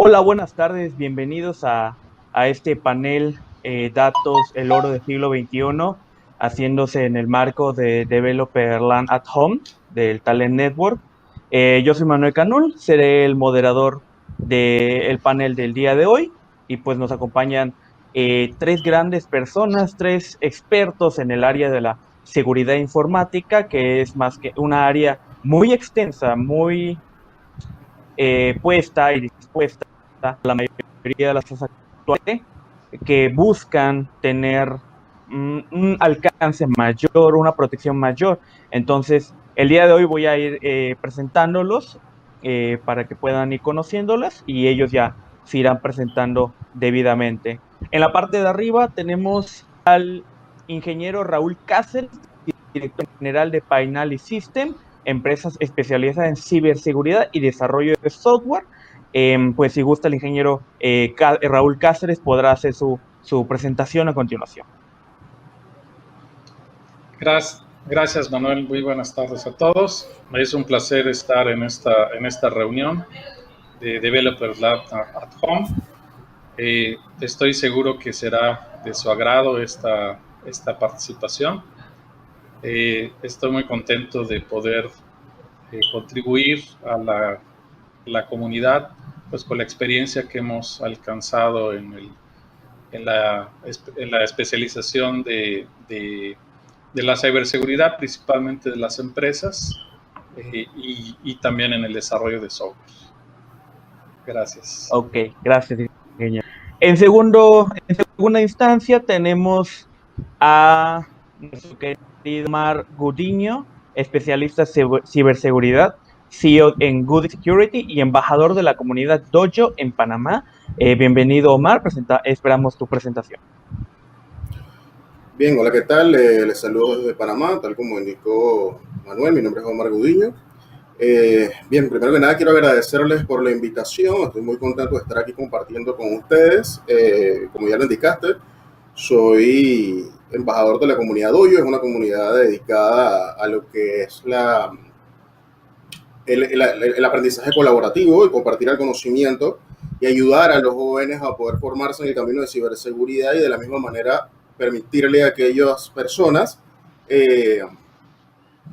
Hola, buenas tardes, bienvenidos a este panel Datos, el oro del siglo XXI, haciéndose en el marco de Developer Land at Home del Talent Network. Yo soy Manuel Canul, seré el moderador del panel del día de hoy y pues nos acompañan tres grandes personas, tres expertos en el área de la seguridad informática, que es más que una área muy extensa, muy puesta y dispuesta a la mayoría de las cosas actuales que buscan tener un alcance mayor, una protección mayor. Entonces, el día de hoy voy a ir presentándolos para que puedan ir conociéndolas y ellos ya se irán presentando debidamente. En la parte de arriba tenemos al ingeniero Raúl Cáceres, director general de Painali System, empresas especializadas en ciberseguridad y desarrollo de software. Pues si gusta el ingeniero Raúl Cáceres podrá hacer su presentación a continuación. Gracias, Manuel. Muy buenas tardes a todos. Es un placer estar en esta reunión de Developer Lab at Home. Estoy seguro que será de su agrado esta participación. Estoy muy contento de poder contribuir a la comunidad, pues con la experiencia que hemos alcanzado en la especialización de la ciberseguridad, principalmente de las empresas, y también en el desarrollo de software. Gracias. Ok, gracias, ingeniero. En segunda instancia tenemos a nuestro querido Omar Gudiño, especialista en ciberseguridad, CEO en Good Security y embajador de la comunidad Dojo en Panamá. Bienvenido, Omar, esperamos tu presentación. Bien, hola, ¿qué tal? Les saludo desde Panamá, tal como indicó Manuel. Mi nombre es Omar Gudiño. Bien, primero que nada quiero agradecerles por la invitación. Estoy muy contento de estar aquí compartiendo con ustedes. Como ya lo indicaste, soy embajador de la comunidad Dojo. Es una comunidad dedicada a lo que es el aprendizaje colaborativo y compartir el conocimiento y ayudar a los jóvenes a poder formarse en el camino de ciberseguridad y de la misma manera permitirle a aquellas personas que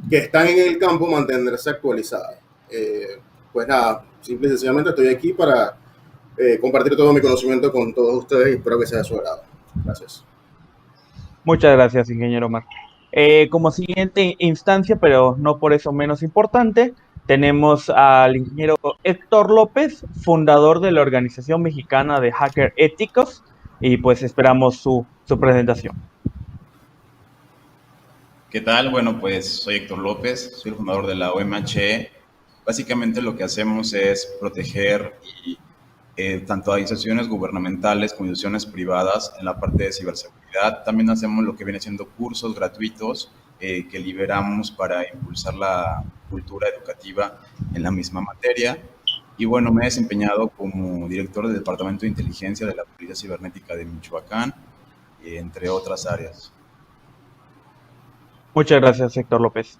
están en el campo mantenerse actualizadas. Pues nada, simple y sencillamente estoy aquí para compartir todo mi conocimiento con todos ustedes y espero que sea de su agrado. Gracias. Muchas gracias, ingeniero Omar. Como siguiente instancia, pero no por eso menos importante, tenemos al ingeniero Héctor López, fundador de la Organización Mexicana de Hacker Éticos, y pues esperamos su presentación. ¿Qué tal? Bueno, pues soy Héctor López, soy el fundador de la OMHE. Básicamente lo que hacemos es proteger tanto a instituciones gubernamentales como instituciones privadas en la parte de ciberseguridad. También hacemos lo que viene siendo cursos gratuitos que liberamos para impulsar la cultura educativa en la misma materia. Y bueno, me he desempeñado como director del Departamento de Inteligencia de la Policía Cibernética de Michoacán, entre otras áreas. Muchas gracias, Héctor López.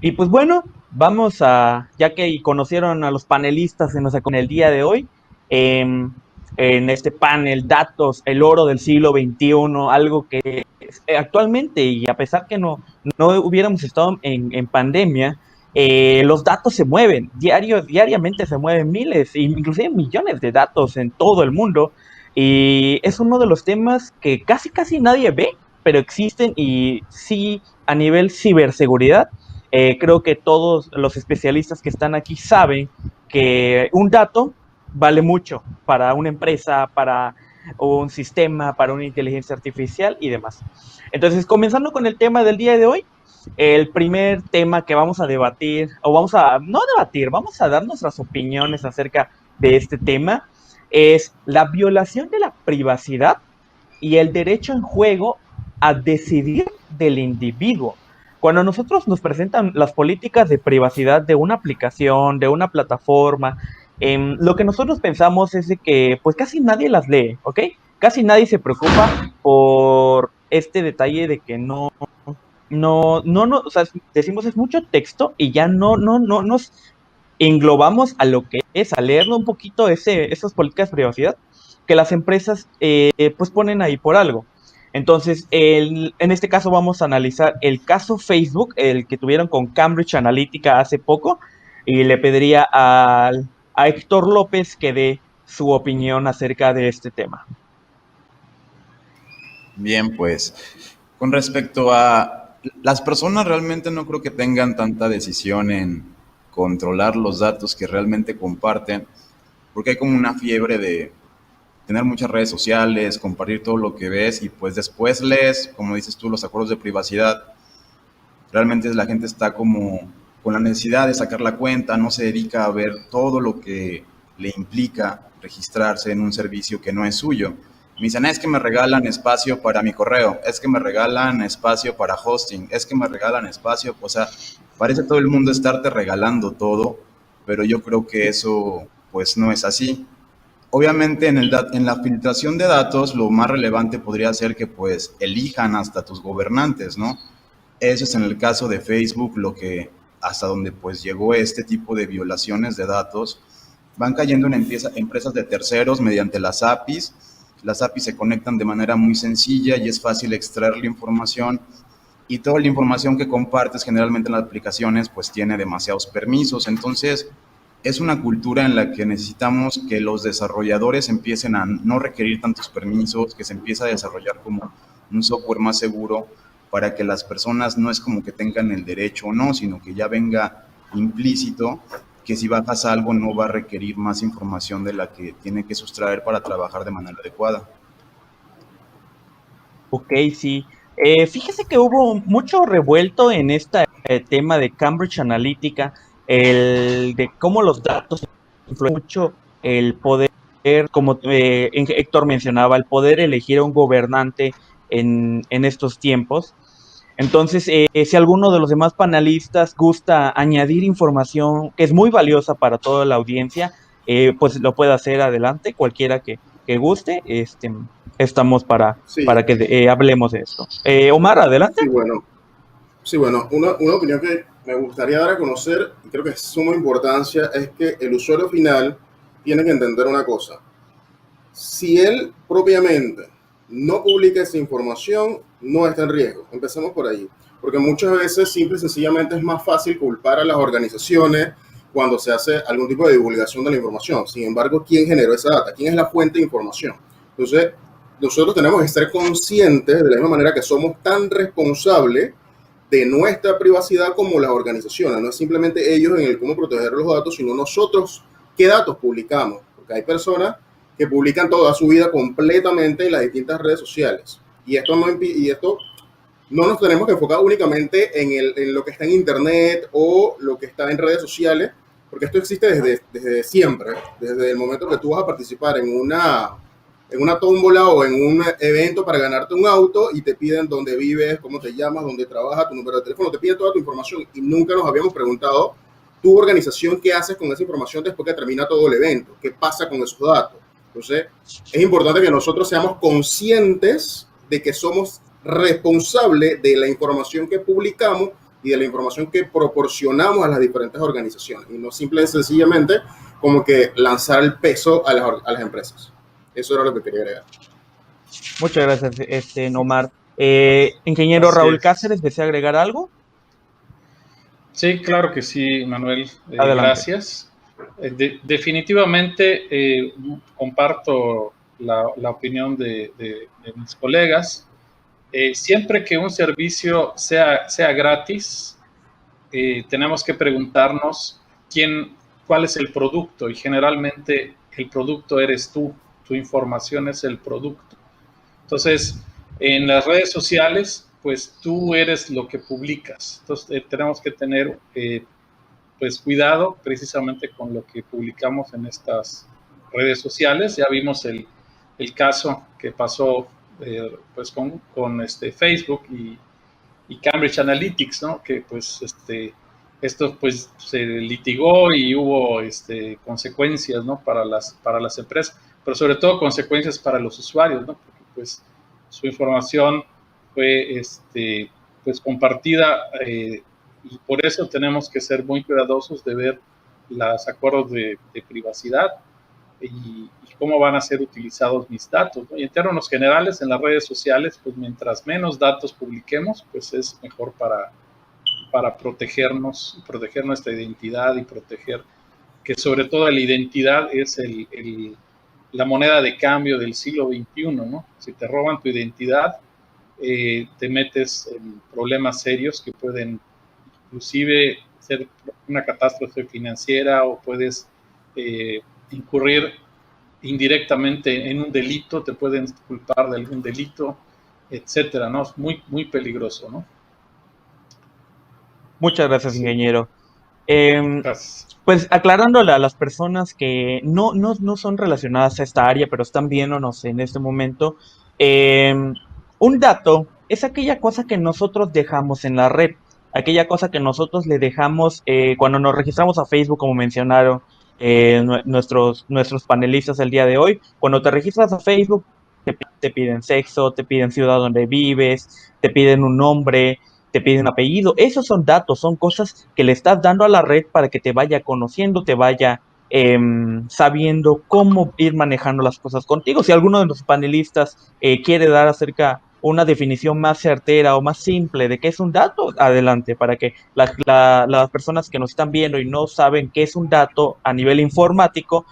Y pues bueno, vamos ya que conocieron a los panelistas en el día de hoy, en este panel, datos, el oro del siglo XXI, algo que actualmente, y a pesar que no hubiéramos estado en pandemia, los datos se mueven, diariamente se mueven miles, inclusive millones de datos en todo el mundo, y es uno de los temas que casi nadie ve, pero existen, y sí, a nivel ciberseguridad, creo que todos los especialistas que están aquí saben que un dato vale mucho para una empresa, para un sistema, para una inteligencia artificial y demás. Entonces, comenzando con el tema del día de hoy, el primer tema que vamos a debatir, o vamos a dar nuestras opiniones acerca de este tema, es la violación de la privacidad y el derecho en juego a decidir del individuo. Cuando nosotros nos presentan las políticas de privacidad de una aplicación, de una plataforma, lo que nosotros pensamos es de que pues casi nadie las lee, ¿ok? Casi nadie se preocupa por este detalle de que o sea, decimos es mucho texto y ya no englobamos a lo que es, a leerlo un poquito esas políticas de privacidad que las empresas pues ponen ahí por algo. Entonces, en este caso vamos a analizar el caso Facebook, el que tuvieron con Cambridge Analytica hace poco, y le pediría a Héctor López que dé su opinión acerca de este tema. Bien, pues con respecto a las personas, realmente no creo que tengan tanta decisión en controlar los datos que realmente comparten, porque hay como una fiebre de tener muchas redes sociales, compartir todo lo que ves y pues después lees, como dices tú, los acuerdos de privacidad. Realmente la gente está como con la necesidad de sacar la cuenta, no se dedica a ver todo lo que le implica registrarse en un servicio que no es suyo. Me dicen, es que me regalan espacio para mi correo, es que me regalan espacio para hosting, es que me regalan espacio, o sea, parece todo el mundo estarte regalando todo, pero yo creo que eso pues no es así. Obviamente en la filtración de datos lo más relevante podría ser que pues elijan hasta tus gobernantes, ¿no? Eso es en el caso de Facebook, lo que hasta donde pues llegó este tipo de violaciones de datos. Van cayendo en empresas de terceros mediante las APIs. Las APIs se conectan de manera muy sencilla y es fácil extraer la información. Y toda la información que compartes generalmente en las aplicaciones pues tiene demasiados permisos. Entonces es una cultura en la que necesitamos que los desarrolladores empiecen a no requerir tantos permisos, que se empiece a desarrollar como un software más seguro para que las personas no es como que tengan el derecho o no, sino que ya venga implícito que si bajas algo no va a requerir más información de la que tiene que sustraer para trabajar de manera adecuada. Ok, sí. Fíjese que hubo mucho revuelto en este tema de Cambridge Analytica, el de cómo los datos influyen mucho el poder, como Héctor mencionaba, el poder elegir a un gobernante en estos tiempos. Entonces, si alguno de los demás panelistas gusta añadir información que es muy valiosa para toda la audiencia, pues lo puede hacer adelante, cualquiera que guste, estamos Sí, para que hablemos de esto. Omar, adelante. sí, bueno. Sí, bueno, una opinión que me gustaría dar a conocer, y creo que es de suma importancia, es que el usuario final tiene que entender una cosa. Si él propiamente no publica esa información, no está en riesgo. Empecemos por ahí. Porque muchas veces, simple y sencillamente, es más fácil culpar a las organizaciones cuando se hace algún tipo de divulgación de la información. Sin embargo, ¿quién generó esa data? ¿Quién es la fuente de información? Entonces, nosotros tenemos que ser conscientes, de la misma manera que somos tan responsables de nuestra privacidad como las organizaciones. No es simplemente ellos en el cómo proteger los datos, sino nosotros qué datos publicamos. Porque hay personas que publican toda su vida completamente en las distintas redes sociales. Y esto no nos tenemos que enfocar únicamente en lo que está en Internet o lo que está en redes sociales, porque esto existe desde siempre, desde el momento que tú vas a participar en una tómbola o en un evento para ganarte un auto y te piden dónde vives, cómo te llamas, dónde trabajas, tu número de teléfono, te piden toda tu información y nunca nos habíamos preguntado tu organización qué haces con esa información después que termina todo el evento, qué pasa con esos datos. Entonces, es importante que nosotros seamos conscientes de que somos responsables de la información que publicamos y de la información que proporcionamos a las diferentes organizaciones y no simple y sencillamente como que lanzar el peso a las empresas. Eso era lo que quería agregar. Muchas gracias, Omar. Ingeniero Así Raúl es. Cáceres, ¿desea agregar algo? Sí, claro que sí, Manuel. Adelante. Gracias. Definitivamente comparto la opinión de mis colegas. Siempre que un servicio sea gratis, tenemos que preguntarnos cuál es el producto y generalmente el producto eres tú, tu información es el producto. Entonces, en las redes sociales, pues tú eres lo que publicas. Entonces, tenemos que tener pues cuidado precisamente con lo que publicamos en estas redes sociales. Ya vimos el caso que pasó pues con Facebook y Cambridge Analytics, ¿no? Que pues esto pues se litigó y hubo consecuencias, ¿no? Para las empresas, pero sobre todo consecuencias para los usuarios, ¿no? Porque pues su información fue pues compartida y por eso tenemos que ser muy cuidadosos de ver los acuerdos de privacidad y cómo van a ser utilizados mis datos, ¿no? Y en términos generales, en las redes sociales, pues mientras menos datos publiquemos, pues es mejor para protegernos, proteger nuestra identidad y proteger que sobre todo la identidad es la moneda de cambio del siglo XXI, ¿no? Si te roban tu identidad, te metes en problemas serios que pueden inclusive ser una catástrofe financiera o puedes incurrir indirectamente en un delito, te pueden culpar de algún delito, etcétera, ¿no? Es muy, muy peligroso, ¿no? Muchas gracias, Sí. ingeniero. Gracias. Pues aclarándole a las personas que no son relacionadas a esta área, pero están viéndonos en este momento, un dato es aquella cosa que nosotros dejamos en la red, aquella cosa que nosotros le dejamos cuando nos registramos a Facebook, como mencionaron nuestros panelistas el día de hoy. Cuando te registras a Facebook, te piden sexo, te piden ciudad donde vives, te piden un nombre, te piden apellido. Esos son datos, son cosas que le estás dando a la red para que te vaya conociendo, te vaya sabiendo cómo ir manejando las cosas contigo. Si alguno de los panelistas quiere dar acerca una definición más certera o más simple de qué es un dato, adelante, para que las personas que nos están viendo y no saben qué es un dato a nivel informático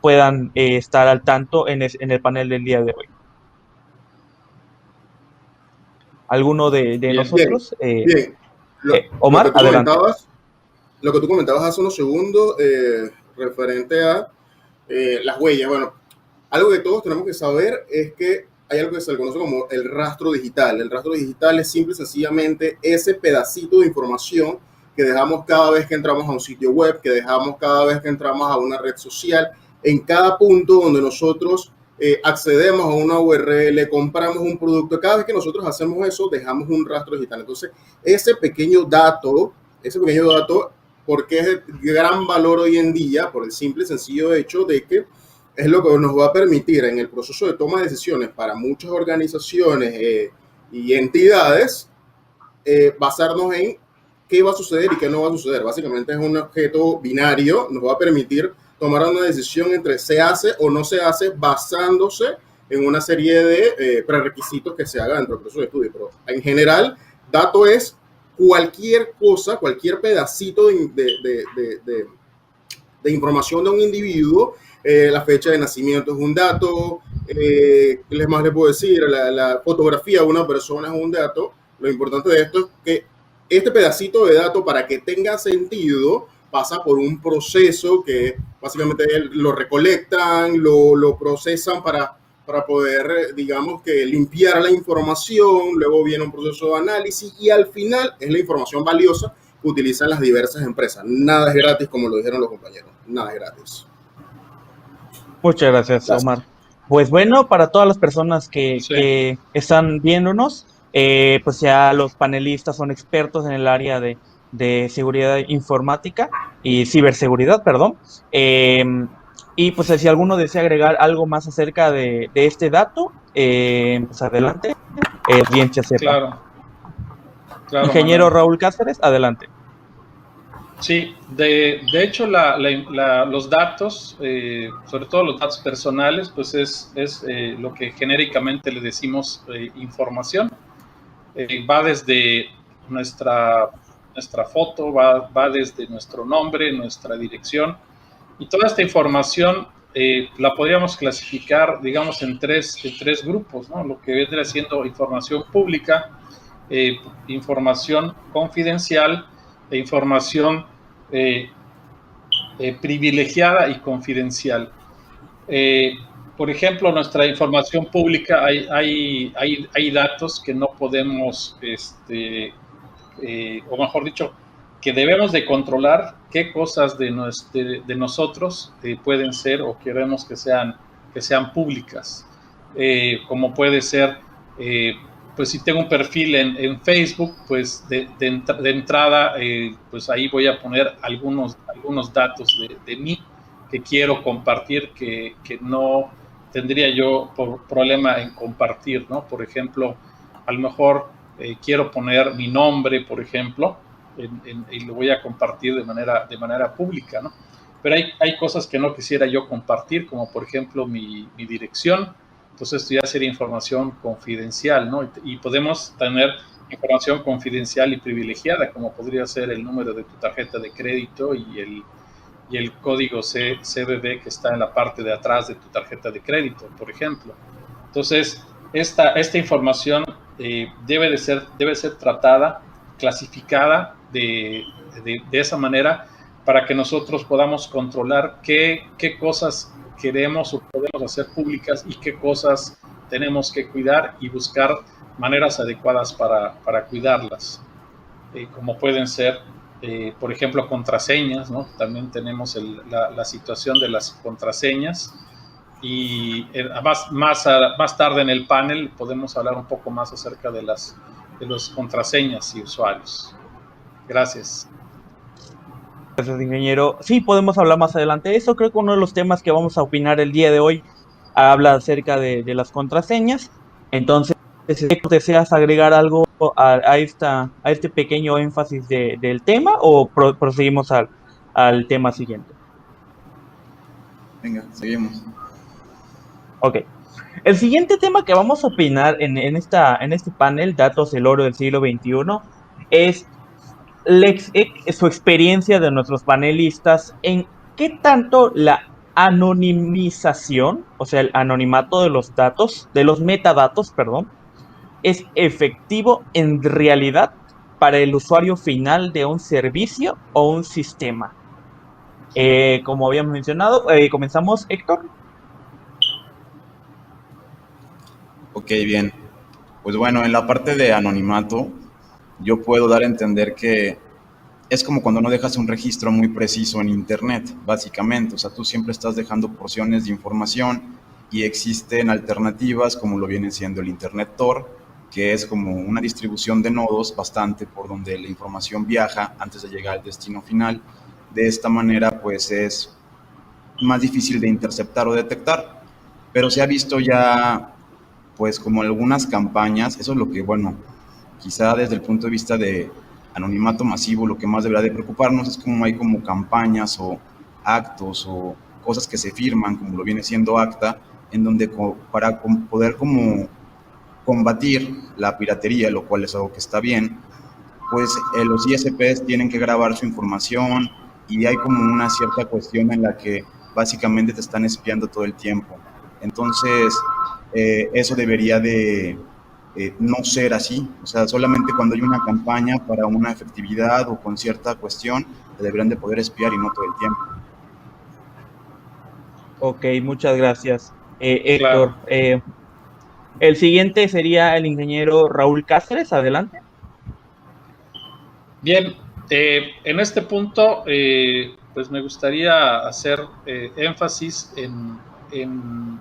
puedan estar al tanto en el panel del día de hoy. ¿Alguno de Bien, nosotros? bien. Omar, adelante. Lo que tú comentabas hace unos segundos referente a las huellas. Bueno, algo que todos tenemos que saber es que hay algo que se le conoce como el rastro digital. El rastro digital es simple y sencillamente ese pedacito de información que dejamos cada vez que entramos a un sitio web, que dejamos cada vez que entramos a una red social, en cada punto donde nosotros accedemos a una URL, compramos un producto. Cada vez que nosotros hacemos eso, dejamos un rastro digital. Entonces, ese pequeño dato, porque es de gran valor hoy en día, por el simple y sencillo hecho de que es lo que nos va a permitir en el proceso de toma de decisiones para muchas organizaciones y entidades basarnos en qué va a suceder y qué no va a suceder. Básicamente es un objeto binario, nos va a permitir tomar una decisión entre se hace o no se hace basándose en una serie de prerequisitos que se hagan dentro del proceso de estudio. Pero en general, dato es cualquier cosa, cualquier pedacito de información de un individuo. La fecha de nacimiento es un dato, ¿qué más les puedo decir? La fotografía de una persona es un dato. Lo importante de esto es que este pedacito de dato, para que tenga sentido, pasa por un proceso que básicamente lo recolectan, lo procesan para poder, digamos, que limpiar la información, luego viene un proceso de análisis y al final es la información valiosa que utilizan las diversas empresas. Nada es gratis, como lo dijeron los compañeros, nada es gratis. Muchas gracias, Omar. Pues bueno, para todas las personas que están viéndonos, pues ya los panelistas son expertos en el área de seguridad informática y ciberseguridad, perdón. Y pues si alguno desea agregar algo más acerca de este dato, pues adelante, audiencia sepa. Claro, Ingeniero Manuel. Raúl Cáceres, adelante. Sí, de hecho los datos, sobre todo los datos personales, pues es lo que genéricamente le decimos información. Va desde nuestra foto, va desde nuestro nombre, nuestra dirección, y toda esta información la podríamos clasificar, digamos, en tres grupos, ¿no? Lo que vendría siendo información pública, información confidencial e información privilegiada y confidencial. Por ejemplo, nuestra información pública, hay datos que no podemos, o mejor dicho, que debemos de controlar qué cosas de nosotros pueden ser o queremos que sean públicas. Como puede ser, pues si tengo un perfil en Facebook, pues de entrada, pues ahí voy a poner algunos datos de mí que quiero compartir, que no tendría yo problema en compartir, ¿no? Por ejemplo, a lo mejor quiero poner mi nombre, por ejemplo, y lo voy a compartir de manera pública, ¿no? Pero hay cosas que no quisiera yo compartir, como por ejemplo mi dirección. Entonces esto ya sería información confidencial, ¿no? Y podemos tener información confidencial y privilegiada, como podría ser el número de tu tarjeta de crédito y el código CVV que está en la parte de atrás de tu tarjeta de crédito, por ejemplo. Entonces, esta información debe ser tratada, clasificada de esa manera, para que nosotros podamos controlar qué cosas queremos o podemos hacer públicas y qué cosas tenemos que cuidar y buscar maneras adecuadas para cuidarlas, como pueden ser, por ejemplo, contraseñas, ¿no? También tenemos la situación de las contraseñas, y más tarde en el panel podemos hablar un poco más acerca de las contraseñas y usuarios. Gracias. Gracias, ingeniero. Sí, podemos hablar más adelante de eso. Creo que uno de los temas que vamos a opinar el día de hoy habla acerca de las contraseñas. Entonces, ¿deseas agregar algo a este pequeño énfasis del tema o proseguimos al tema siguiente? Venga, seguimos. Ok. El siguiente tema que vamos a opinar en este panel, Datos del Oro del siglo XXI, es su experiencia de nuestros panelistas en qué tanto la anonimización, o sea, el anonimato de los datos, de los metadatos, perdón, es efectivo en realidad para el usuario final de un servicio o un sistema. Como habíamos mencionado, comenzamos, Héctor. Ok, bien. Pues bueno, en la parte de anonimato, yo puedo dar a entender que es como cuando no dejas un registro muy preciso en Internet, básicamente. O sea, tú siempre estás dejando porciones de información y existen alternativas como lo viene siendo el Internet Tor, que es como una distribución de nodos bastante por donde la información viaja antes de llegar al destino final. De esta manera, pues es más difícil de interceptar o detectar, pero se ha visto ya, pues como algunas campañas, eso es lo que, bueno, quizá desde el punto de vista de anonimato masivo, lo que más debería de preocuparnos es cómo hay como campañas o actos o cosas que se firman, como lo viene siendo ACTA, en donde para poder como combatir la piratería, lo cual es algo que está bien, pues los ISPs tienen que grabar su información y hay como una cierta cuestión en la que básicamente te están espiando todo el tiempo. Entonces, eso debería de no ser así. O sea, solamente cuando hay una campaña para una efectividad o con cierta cuestión, te deberían de poder espiar y no todo el tiempo. Ok, muchas gracias, Héctor. Claro. El siguiente sería el ingeniero Raúl Cáceres. Adelante. Bien, en este punto, pues me gustaría hacer énfasis en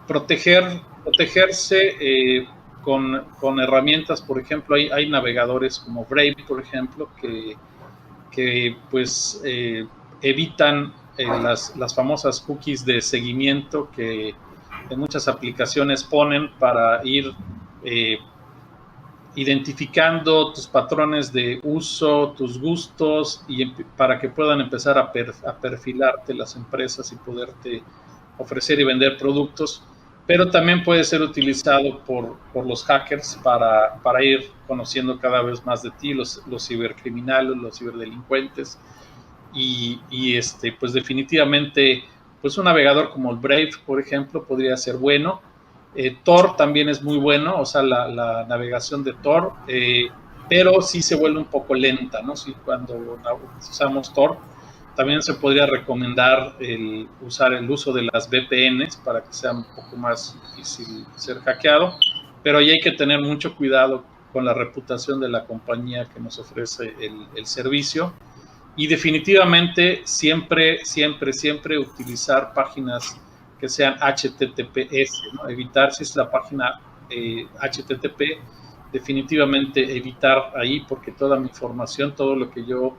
protegerse con herramientas. Por ejemplo, hay navegadores como Brave, por ejemplo, que pues evitan las famosas cookies de seguimiento que en muchas aplicaciones ponen para ir identificando tus patrones de uso, tus gustos, y para que puedan empezar a perfilarte las empresas y poderte ofrecer y vender productos. Pero también puede ser utilizado por los hackers para ir conociendo cada vez más de ti, los cibercriminales, los ciberdelincuentes. Y pues definitivamente, pues un navegador como el Brave, por ejemplo, podría ser bueno. Tor también es muy bueno, o sea, la navegación de Tor, pero sí se vuelve un poco lenta, ¿no? Sí, cuando usamos Tor, también se podría recomendar usar el uso de las VPNs para que sea un poco más difícil ser hackeado, pero ahí hay que tener mucho cuidado con la reputación de la compañía que nos ofrece el servicio. Y definitivamente siempre utilizar páginas que sean HTTPS, ¿no? Evitar, si es la página HTTP, definitivamente evitar ahí, porque toda mi información, todo lo que yo,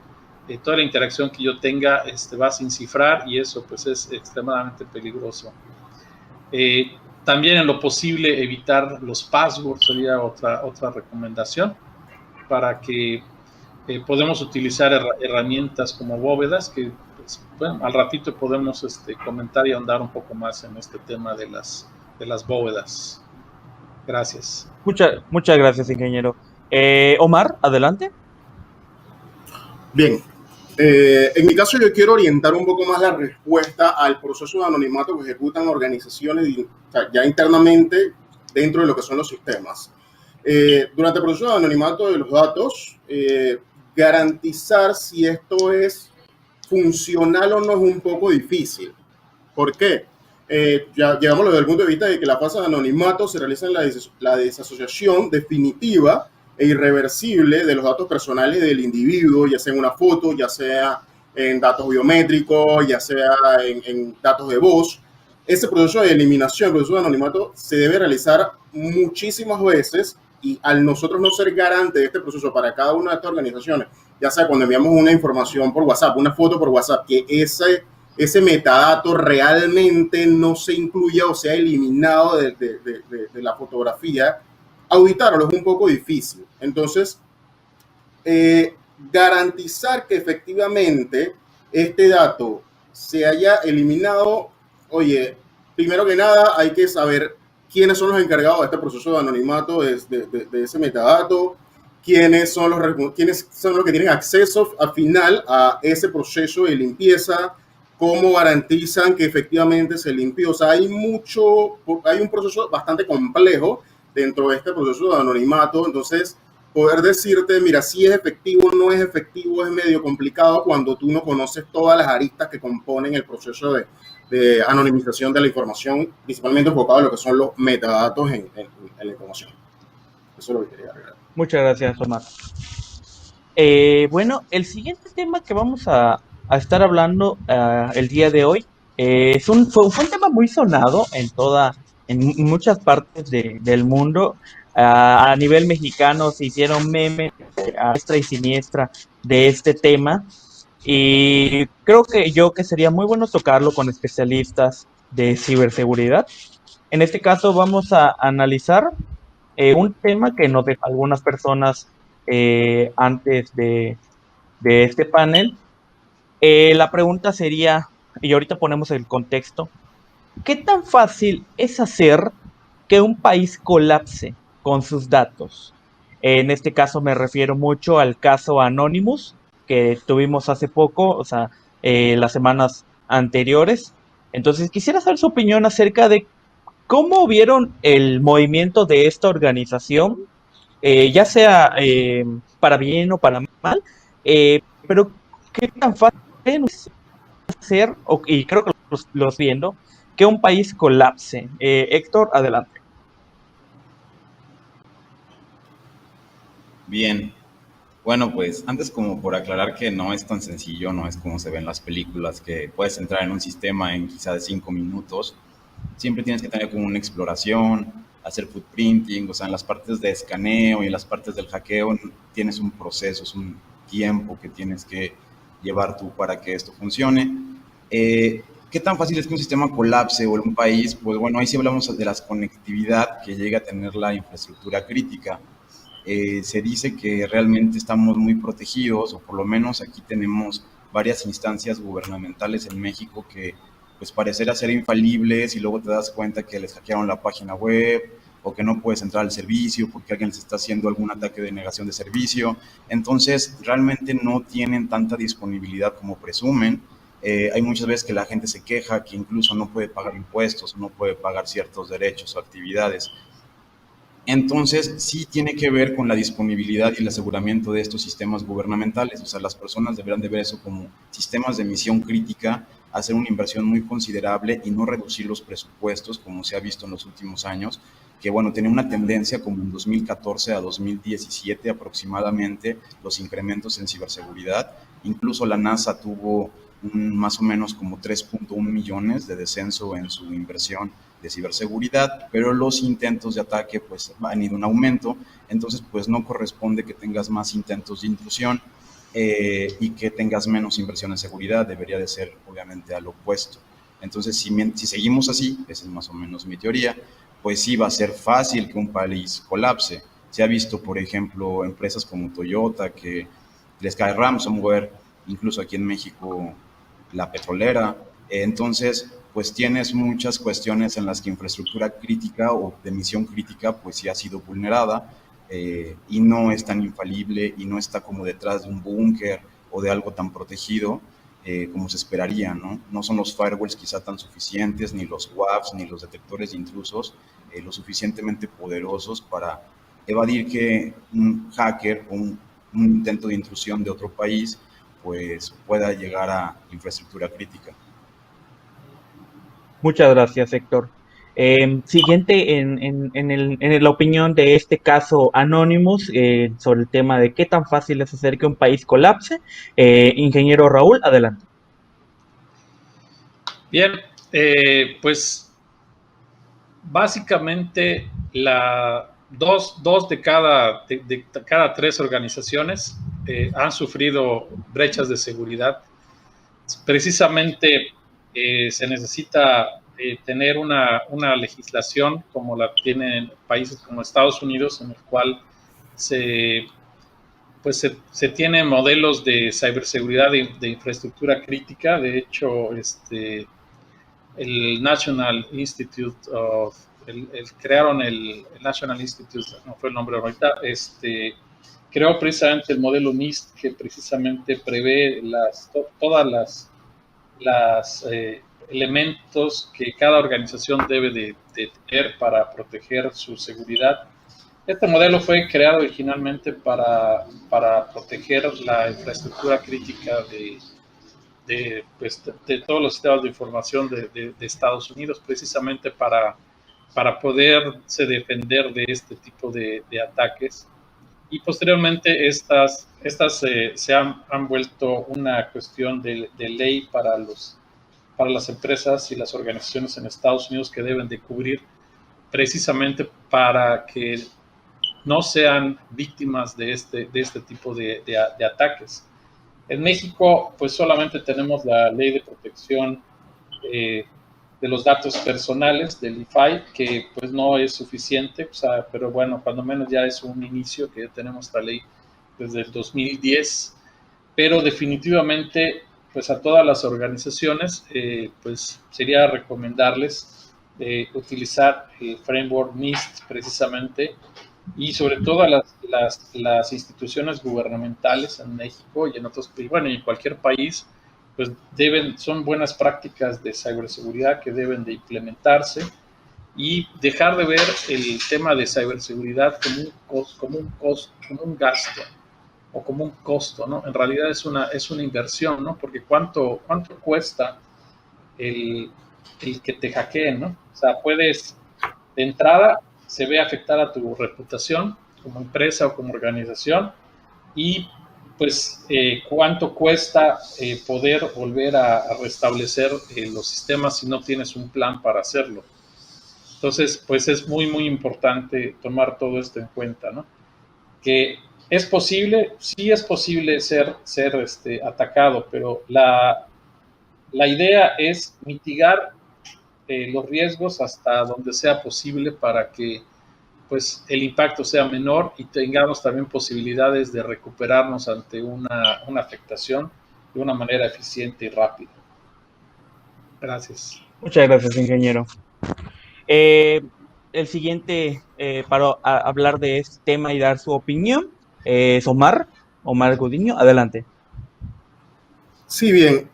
toda la interacción que yo tenga va sin cifrar, y eso pues es extremadamente peligroso. También en lo posible evitar los passwords sería otra recomendación, para que podemos utilizar herramientas como bóvedas que, pues, bueno, al ratito podemos comentar y ahondar un poco más en este tema de las bóvedas. Gracias. Muchas gracias, ingeniero. Omar, adelante. Bien, en mi caso yo quiero orientar un poco más la respuesta al proceso de anonimato que ejecutan organizaciones ya internamente dentro de lo que son los sistemas. Durante el proceso de anonimato de los datos, garantizar si esto es funcional o no es un poco difícil. ¿Por qué? Ya llegámoslo desde el punto de vista de que la fase de anonimato se realiza en la desasociación definitiva e irreversible de los datos personales del individuo, ya sea en una foto, ya sea en datos biométricos, ya sea en datos de voz. Ese proceso de eliminación, el proceso de anonimato, se debe realizar muchísimas veces, y al nosotros no ser garante de este proceso para cada una de estas organizaciones, ya sea cuando enviamos una información por WhatsApp, una foto por WhatsApp, que ese metadato realmente no se incluya o sea eliminado de la fotografía, auditarlo es un poco difícil. Entonces, garantizar que efectivamente este dato se haya eliminado, oye, primero que nada hay que saber quiénes son los encargados de este proceso de anonimato de ese metadato, quiénes son los que tienen acceso al final a ese proceso de limpieza, cómo garantizan que efectivamente se limpió. O sea, hay un proceso bastante complejo dentro de este proceso de anonimato. Entonces, poder decirte, mira, si es efectivo o no es efectivo, es medio complicado cuando tú no conoces todas las aristas que componen el proceso de anonimización de la información, principalmente enfocado en lo que son los metadatos en la información. Eso es lo que quería agregar. Muchas gracias, Omar. Bueno, el siguiente tema que vamos a estar hablando el día de hoy fue un tema muy sonado en muchas partes del mundo. A nivel mexicano se hicieron memes a diestra y siniestra de este tema, y creo que sería muy bueno tocarlo con especialistas de ciberseguridad. En este caso vamos a analizar un tema que nos dejan algunas personas antes de este panel. La pregunta sería, y ahorita ponemos el contexto, ¿qué tan fácil es hacer que un país colapse con sus datos? En este caso me refiero mucho al caso Anonymous que tuvimos hace poco, o sea, las semanas anteriores. Entonces quisiera saber su opinión acerca de cómo vieron el movimiento de esta organización, ya sea para bien o para mal, pero qué tan fácil es hacer, y creo que los viendo, que un país colapse. Héctor, adelante. Bien, bueno, pues antes como por aclarar que no es tan sencillo, no es como se ve en las películas, que puedes entrar en un sistema en quizá de 5 minutos. Siempre tienes que tener como una exploración, hacer footprinting, o sea, en las partes de escaneo y en las partes del hackeo tienes un proceso, es un tiempo que tienes que llevar tú para que esto funcione. ¿Qué tan fácil es que un sistema colapse o un país? Pues bueno, ahí sí hablamos de la conectividad que llega a tener la infraestructura crítica. Se dice que realmente estamos muy protegidos, o por lo menos aquí tenemos varias instancias gubernamentales en México que pues parecerá ser infalibles, y luego te das cuenta que les hackearon la página web o que no puedes entrar al servicio porque alguien les está haciendo algún ataque de negación de servicio. Entonces realmente no tienen tanta disponibilidad como presumen. Hay muchas veces que la gente se queja que incluso no puede pagar impuestos, no puede pagar ciertos derechos o actividades. Entonces, sí tiene que ver con la disponibilidad y el aseguramiento de estos sistemas gubernamentales. O sea, las personas deberán de ver eso como sistemas de misión crítica, hacer una inversión muy considerable y no reducir los presupuestos, como se ha visto en los últimos años, que bueno, tenía una tendencia como en 2014 a 2017 aproximadamente, los incrementos en ciberseguridad. Incluso la NASA tuvo más o menos como 3.1 millones de descenso en su inversión de ciberseguridad, pero los intentos de ataque pues han ido en aumento. Entonces pues no corresponde que tengas más intentos de intrusión y que tengas menos inversión en seguridad, debería de ser obviamente al opuesto. Entonces si seguimos así, esa es más o menos mi teoría, pues sí va a ser fácil que un país colapse. Se ha visto, por ejemplo, empresas como Toyota que les cae ransomware, incluso aquí en México la petrolera. Entonces, pues tienes muchas cuestiones en las que infraestructura crítica o de misión crítica pues sí ha sido vulnerada, y no es tan infalible y no está como detrás de un búnker o de algo tan protegido como se esperaría, ¿no? No son los firewalls quizá tan suficientes, ni los WAFs, ni los detectores de intrusos lo suficientemente poderosos para evadir que un hacker o un intento de intrusión de otro país pues pueda llegar a infraestructura crítica. Muchas gracias, Héctor. Siguiente en la opinión de este caso Anonymous, sobre el tema de qué tan fácil es hacer que un país colapse. Ingeniero Raúl, adelante. Bien, pues básicamente dos de cada tres organizaciones han sufrido brechas de seguridad. Precisamente se necesita tener una legislación como la tienen países como Estados Unidos, en el cual se tienen modelos de ciberseguridad de infraestructura crítica. De hecho, el National Institute crearon el National Institute, no fue el nombre ahorita, creó precisamente el modelo NIST, que precisamente prevé todas las elementos que cada organización debe de tener para proteger su seguridad. Este modelo fue creado originalmente para proteger la infraestructura crítica de todos los sistemas de información de Estados Unidos, precisamente para poderse defender de este tipo de ataques. Y posteriormente estas se han vuelto una cuestión de ley para las empresas y las organizaciones en Estados Unidos, que deben de cubrir precisamente para que no sean víctimas de este tipo de ataques. En México, pues solamente tenemos la Ley de Protección de los Datos Personales, del IFAI, que pues no es suficiente, pero bueno, cuando menos ya es un inicio, que ya tenemos esta ley desde el 2010, pero definitivamente pues a todas las organizaciones pues sería recomendarles utilizar el framework NIST precisamente, y sobre todo a las instituciones gubernamentales en México y en otros países, bueno, y en cualquier país, pues son buenas prácticas de ciberseguridad que deben de implementarse, y dejar de ver el tema de ciberseguridad como un gasto o como un costo, ¿no? En realidad es una inversión, ¿no? Porque ¿cuánto cuesta el que te hackeen, ¿no? O sea, de entrada, se ve afectada tu reputación como empresa o como organización, y pues cuánto cuesta poder volver a restablecer los sistemas si no tienes un plan para hacerlo. Entonces, pues es muy, muy importante tomar todo esto en cuenta, ¿no? Que es posible, sí es posible ser atacado, pero la idea es mitigar los riesgos hasta donde sea posible, para que pues el impacto sea menor y tengamos también posibilidades de recuperarnos ante una afectación de una manera eficiente y rápida. Gracias. Muchas gracias, ingeniero. El siguiente para hablar de este tema y dar su opinión es Omar Gudiño, adelante. Sí, bien,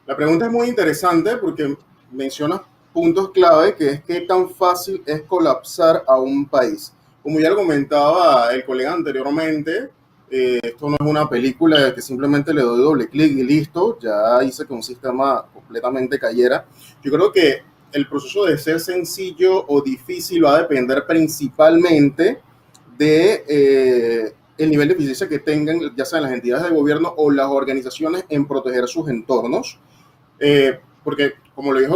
la pregunta es muy interesante porque menciona puntos clave, que es qué tan fácil es colapsar a un país. Como ya lo comentaba el colega anteriormente, esto no es una película que simplemente le doy doble clic y listo, ya hice que un sistema completamente cayera. Yo creo que el proceso de ser sencillo o difícil va a depender principalmente de el nivel de eficiencia que tengan, ya sean las entidades de gobierno o las organizaciones, en proteger sus entornos. Porque, como le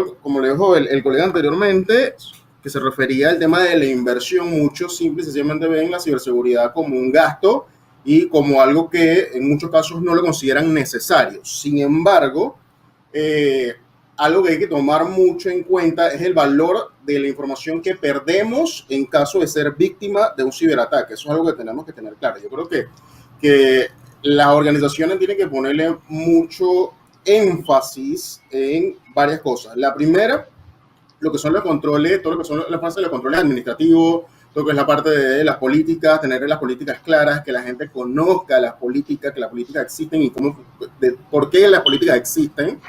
dijo el colega anteriormente, que se refería al tema de la inversión, muchos simple y sencillamente ven la ciberseguridad como un gasto y como algo que en muchos casos no lo consideran necesario. Sin embargo, algo que hay que tomar mucho en cuenta es el valor de la información que perdemos en caso de ser víctima de un ciberataque. Eso es algo que tenemos que tener claro. Yo creo que las organizaciones tienen que ponerle mucho énfasis en varias cosas. La primera, lo que son los controles, todo lo que son la fase de los controles administrativos, todo lo que es la parte de las políticas, tener las políticas claras, que la gente conozca las políticas, que las políticas existen y por qué las políticas existen.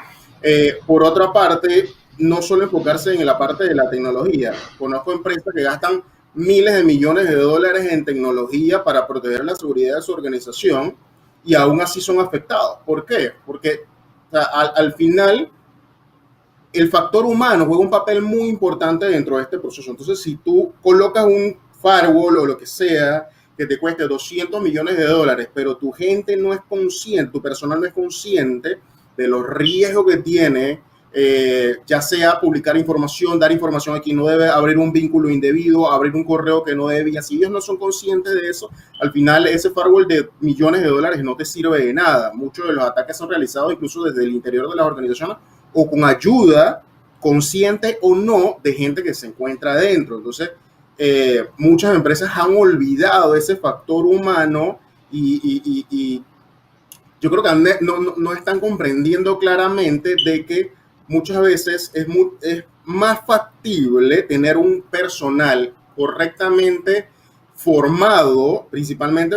Por otra parte, no solo enfocarse en la parte de la tecnología. Conozco empresas que gastan miles de millones de dólares en tecnología para proteger la seguridad de su organización y aún así son afectados. ¿Por qué? Porque o sea, al final el factor humano juega un papel muy importante dentro de este proceso. Entonces, si tú colocas un firewall o lo que sea que te cueste 200 millones de dólares, pero tu gente no es consciente, tu personal no es consciente de los riesgos que tiene, ya sea publicar información, dar información a quien no debe, abrir un vínculo indebido, abrir un correo que no debía. Si ellos no son conscientes de eso, al final ese firewall de millones de dólares no te sirve de nada. Muchos de los ataques son realizados incluso desde el interior de las organizaciones o con ayuda, consciente o no, de gente que se encuentra adentro. Entonces, muchas empresas han olvidado ese factor humano y yo creo que no están comprendiendo claramente de que muchas veces es más factible tener un personal correctamente formado, principalmente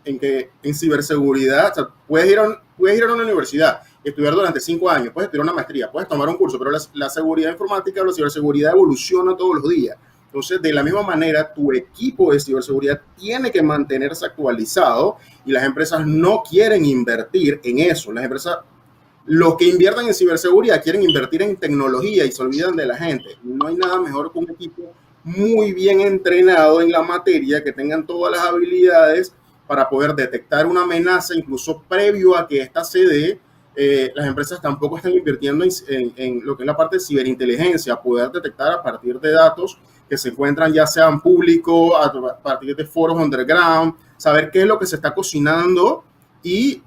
en ciberseguridad. O sea, puedes ir a una universidad, estudiar durante 5 años, puedes estudiar una maestría, puedes tomar un curso, pero la seguridad informática o la ciberseguridad evoluciona todos los días. Entonces, de la misma manera, tu equipo de ciberseguridad tiene que mantenerse actualizado y las empresas no quieren invertir en eso. Las empresas, los que invierten en ciberseguridad quieren invertir en tecnología y se olvidan de la gente. No hay nada mejor que un equipo muy bien entrenado en la materia, que tengan todas las habilidades para poder detectar una amenaza, incluso previo a que ésta se dé. Las empresas tampoco están invirtiendo en lo que es la parte de ciberinteligencia, poder detectar a partir de datos que se encuentran ya sean públicos, a partir de foros underground, saber qué es lo que se está cocinando y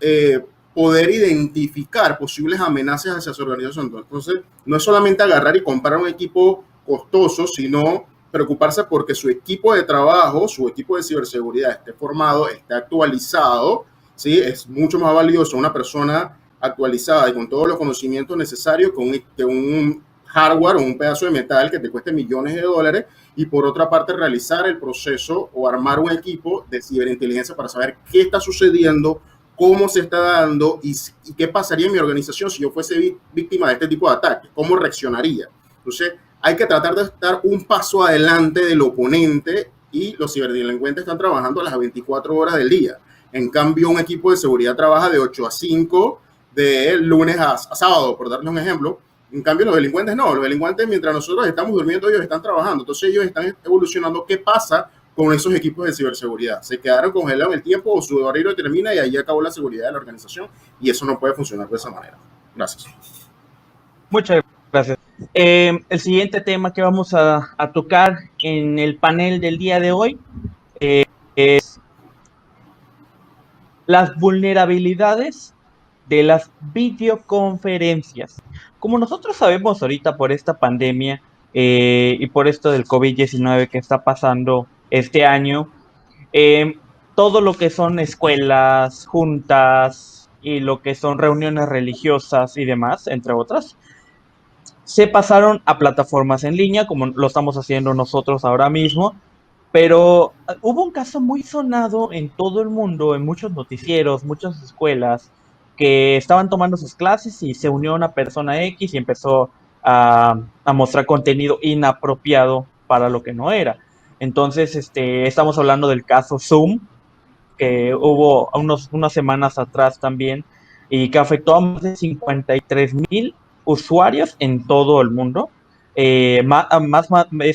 poder identificar posibles amenazas hacia su organización. Entonces, no es solamente agarrar y comprar un equipo costoso, sino preocuparse porque su equipo de trabajo, su equipo de ciberseguridad esté formado, esté actualizado, ¿sí? Es mucho más valioso una persona actualizada y con todos los conocimientos necesarios que un hardware o un pedazo de metal que te cueste millones de dólares, y por otra parte realizar el proceso o armar un equipo de ciberinteligencia para saber qué está sucediendo, cómo se está dando y qué pasaría en mi organización si yo fuese víctima de este tipo de ataques, cómo reaccionaría. Entonces, hay que tratar de estar un paso adelante del oponente y los ciberdelincuentes están trabajando a las 24 horas del día. En cambio, un equipo de seguridad trabaja de 8 a 5, de lunes a sábado, por darles un ejemplo. En cambio, los delincuentes no. Los delincuentes, mientras nosotros estamos durmiendo, ellos están trabajando. Entonces, ellos están evolucionando. ¿Qué pasa con esos equipos de ciberseguridad? Se quedaron congelados en el tiempo o su horario termina y ahí acabó la seguridad de la organización. Y eso no puede funcionar de esa manera. Gracias. Muchas gracias. El siguiente tema que vamos a tocar en el panel del día de hoy es las vulnerabilidades de las videoconferencias. Como nosotros sabemos ahorita por esta pandemia y por esto del COVID-19 que está pasando este año, todo lo que son escuelas, juntas y lo que son reuniones religiosas y demás, entre otras, se pasaron a plataformas en línea, como lo estamos haciendo nosotros ahora mismo, pero hubo un caso muy sonado en todo el mundo, en muchos noticieros, muchas escuelas, que estaban tomando sus clases y se unió una persona X y empezó a mostrar contenido inapropiado para lo que no era. Entonces, estamos hablando del caso Zoom, que hubo unas semanas atrás también, y que afectó a más de 53,000 usuarios en todo el mundo. Es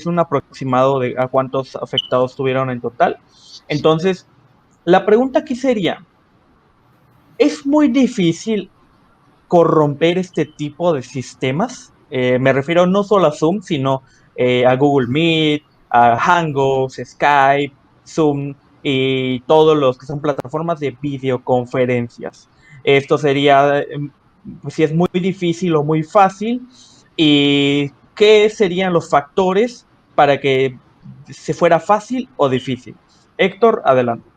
un aproximado de a cuántos afectados tuvieron en total. Entonces, la pregunta aquí sería, ¿es muy difícil corromper este tipo de sistemas? Me refiero no solo a Zoom, sino a Google Meet, a Hangouts, Skype, Zoom y todos los que son plataformas de videoconferencias. Esto sería, si es muy difícil o muy fácil, y qué serían los factores para que se fuera fácil o difícil. Héctor, adelante.